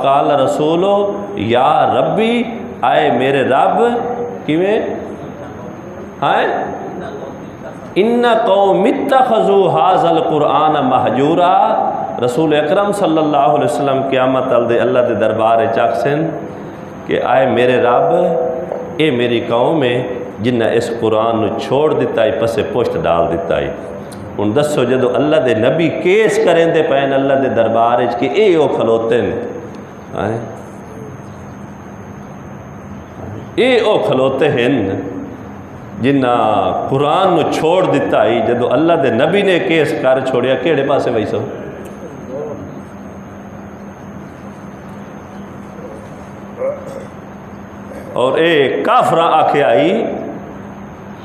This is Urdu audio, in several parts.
قال رسولو یا ربی، آئے میرے رب کیویں آئے ان قوم اتخذوا ھذا القرآن مہجورا، رسول اکرم صلی اللہ علیہ وسلم قیامت اللہ دے دربار چاکسن کہ آئے میرے رب اے میری قوم ہے جنہ اس قرآن نو چھوڑ دیتا ہے، پسے پشت ڈال دیتا ہے۔ ہن دسو جدو اللہ دے نبی کیس کریں دے پین اللہ دے دربار کہ اے او کھلوتے ہیں، اے او کھلوتے ہیں جنہ قرآن نو چھوڑ دیتا ہے، جدو اللہ دے نبی نے کیس کر چھوڑیا کیڑے پاسے وہی سو؟ اور اے کافرہ آکھے آئی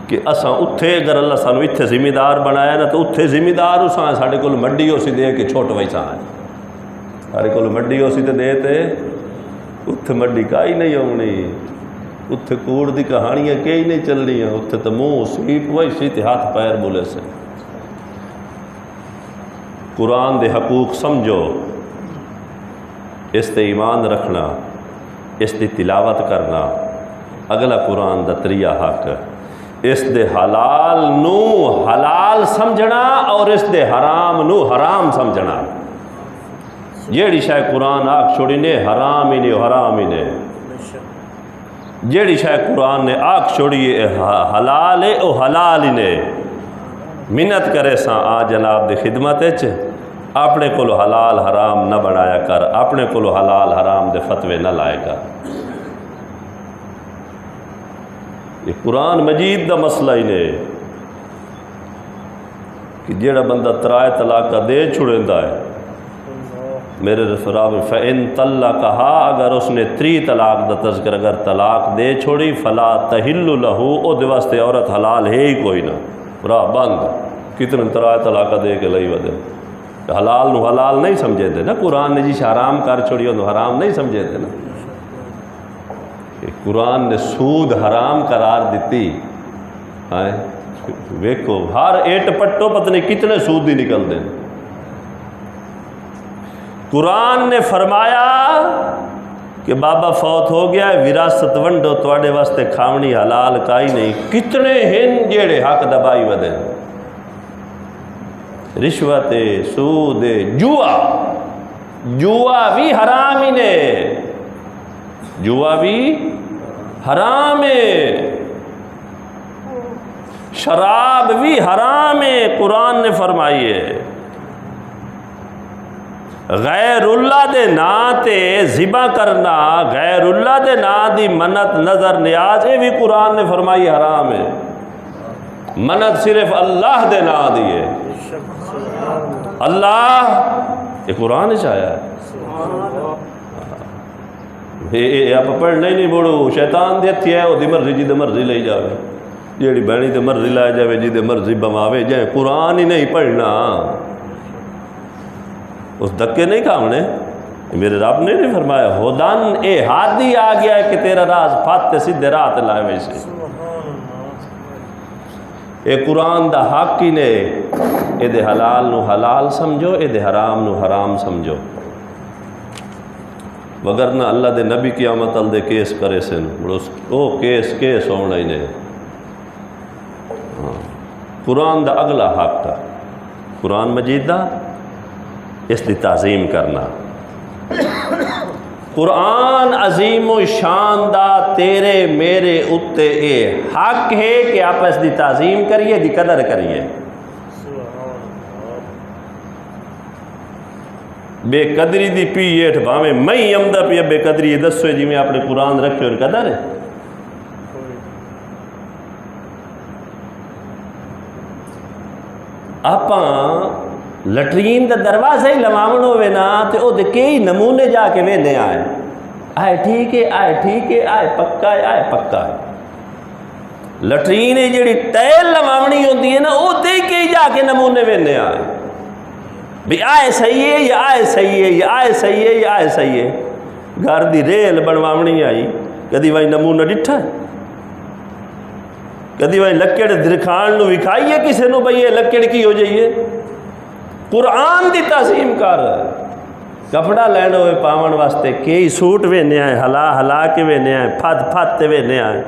کہ اساں اتھے اگر اللہ سانو اتھے ذمہ دار بنایا نا تو اتھے ذمہ دار ہو ساں، ساڑھے کول مڈی ہو سی دے کہ چھوٹ وہی ساں، ساڑھے کول مڈی ہو سی تے دے تے اتھے مڈی کائی نہیں ہونی، اتھے کوڑ دی کہانیاں کئی نہیں چلنی ہیں، اتھے تو منہ سیپ وہی سی تے ہاتھ پیر بولے سے۔ قرآن دے حقوق سمجھو، اس تے ایمان رکھنا، اس دی تلاوت کرنا، اگلا قرآن دا طریقہ حق، اس دے حلال نو حلال سمجھنا اور اس دے حرام نو حرام سمجھنا۔ جیڑی شاید قرآن آکھ چھوڑی نے حرام ہی نے حرام ہی نے، جیڑی شاید قرآن نے آکھ چھوڑی حلال ہے او حلال ہی نے۔ منت کرے ساں آ جناب دے خدمت اچ اپنے کو حلال حرام نہ بنایا کر، اپنے کو حلال حرام دے فتوے نہ لائے کر۔ یہ قرآن مجید دا مسئلہ ہی نے کہ جیڑا بندہ ترائے طلاق کا دے چھڑیندا ہے، میرے رسول فَإِن طَلَّقَهَا، اگر اس نے 3 طلاق دا تذکر اگر طلاق دے چھوڑی فَلَا تَحِلُّ لَهُ، او دے واسطے عورت حلال ہے ہی کوئی نہ، راہ بند۔ کتنے ترائے طلاق دے کے لئی ودے، حلال نو حلال نہیں سمجھے تھے نا، قرآن نے جی حرام کر چھوڑی تو حرام نہیں سمجھے تھے نا، کہ قرآن نے سود حرام قرار دیتی، ویکھو ہر ایٹ پٹو پتہ نہیں کتنے سود ہی نکل دیں۔ قرآن نے فرمایا کہ بابا فوت ہو گیا ہے، وراثت ونڈو تواڈے واسطے کھاونی حلال کائی نہیں، کتنے ہیں جیڑے حق دبائی ودے، رشوت سود جوا بھی حرام ہی نے، جوا بھی حرام ہے، شراب بھی حرام ہے، قرآن نے فرمائی ہے۔ غیر اللہ دے نا تے ذبح کرنا، غیر اللہ دے نا دی منت نظر نیاز، یہ بھی قرآن نے فرمائی حرام ہے۔ منت صرف اللہ دے نا دی ہے، اللہ، یہ قرآن چاہیا ہے۔ آپ پڑھ نہیں بوڑو شیطان دے ہتھی ہے، وہ دی مرضی جی دے مرضی لے جاوے، جیڑی بہنی دے مرضی لائے جاوے، جی دے مرضی بماوے جائے، قرآن ہی نہیں پڑھنا، اس دکے نہیں کامنے۔ میرے رب نے نہیں فرمایا ہدن، اے ہادی آ گیا ہے کہ تیرا راز پھاتے سیدھے رات لائے ویسے۔ اے قرآن دا حق ہی نے، اے دے حلال نو حلال سمجھو، اے دے حرام نو حرام سمجھو، وگرنہ اللہ دے نبی قیامت دے کیس کرے سن، او کیس ہونا ہی نے۔ قرآن دا اگلا حق تھا، قرآن مجید دا اس دی تعظیم کرنا۔ قرآن عظیم و شان دا تیرے میرے اتے اے حق ہے کہ آپ اس دی تعظیم کریے، دی قدر کریے۔ بے قدری دی پی ایٹھ بھاویں میں امدہ پی بے قدری یہ دسوے جی میں اپنے قرآن رکھے اور قدر ہے۔ آپاں لٹرین دا دروازہ ہی لمامن ہوئے نا تے او دے کئی نمونے جا کے ویندے آئے، آئے ٹھیک ہے، آئے ٹھیک ہے، آئے پکا ہے، آئے پکا ہے۔ لٹرین جڑی ٹیل لمامنی ہوتی ہے نا او دے کئی جا کے نمونے ویندے آئے، بھی آئے صحیح ہے یا آئے صحیح ہے یا آئے صحیح ہے یا آئے صحیح ہے۔ گھر دی ریل بنوامنی آئی، کدی وہی نمونہ ڈٹھا ہے، کدی وہی لکڑ درکھان نو وکھائیے کسی نو بھئی یہ لکڑ کی ہو جائیے۔ قرآن دی تعظیم کر، کپڑا لینا ہوئے پاون واسطے کئی سوٹ وینے آئے ہلا ہلا کے وینے آئے پھت پھت تے وینے آئے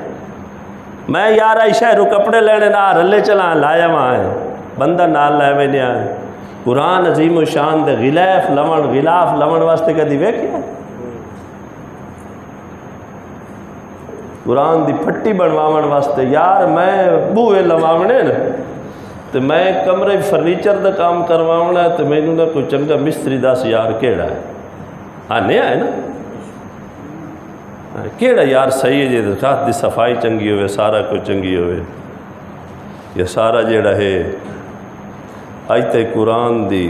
میں یار آئی شہروں کپڑے لینے نہ رلے چلا لایا وہاں ہے بندہ نال لائے وینے آئے قرآن عظیم و شان دے غلاف لمن واسطے کدی ویکھیا قرآن دی پھٹی بنواون واسطے یار میں بوئے لواونے نا تو میں کمرے فرنیچر دا کام کرواونا ہے تو میں نہ کوئی چنگا مستری دس یار کیڑا ہے آنے آئے نا کیڑا یار صحیح ہے جی رات دی صفائی چنگی ہوئے سارا کچھ چنگی ہوئے یہ سارا جیڑا ہے آیت قرآن دی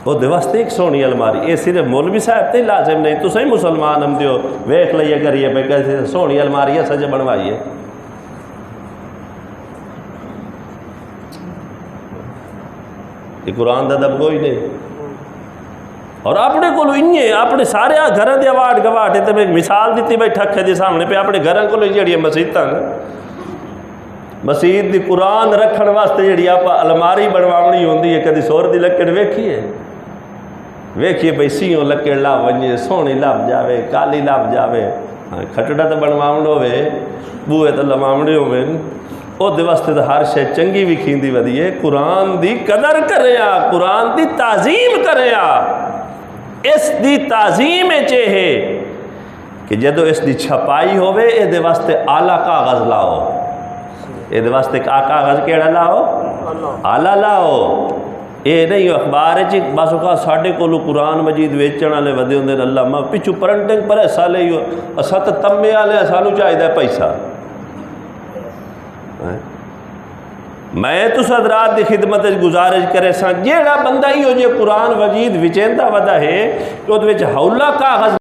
وہ دے واسطے ایک سونی الماری یہ صرف مولوی صاحب تے لازم نہیں تو صحیح مسلمان ہم دیو ویکھ لئیے کریے پہ کیسے سونی الماری ہے سجے بنوائیے یہ قرآن دا دب کوئی نہیں اور اپنے کو اپنے سارے گھر دے آواٹ گواٹ تے میں مثال دیتی بھائی ٹھکے دے سامنے پہ اپنے گھر کو جڑی مسیتاں مسجد دی قرآن رکھن واسطے جڑی آپ الماری بنواونی ہوندی ہے کدی سور دی لکڑ ویکھیے بھئی سیوں لکڑ لاب ونجے سونی لاب جاوے کالی لاب جاوے کھٹڑا تو بنواون ہوئے بوئے تو لواونے ہوئے او دے واسطے تو ہر شے چنگی بھی کھیندی ودیے قرآن دی قدر کرے قرآن دی تعظیم کرے اس دی تعظیم چاہے کہ جدو اس دی چھپائی ہوئے اے دے واسطے اعلیٰ کاغذ لاؤ اے دے واسطے کاغذ کیڑا لاؤ اعلیٰ لاؤ اے نہیں اخبار ہے بس اوقات ساڈے کولو قرآن مجید ویچن والے ودے ہوندے نے اللہ ماں پچھو پرنٹنگ پر ایسا لے اسا تے تمے والے سانو چاہیے پیسہ میں تو حضرات دی خدمت گزارش کرے سا جیڑا بندہ ہی ہو جے قرآن مجید وچیندا ودا ہے کہ اودے وچ ہولا کاغذ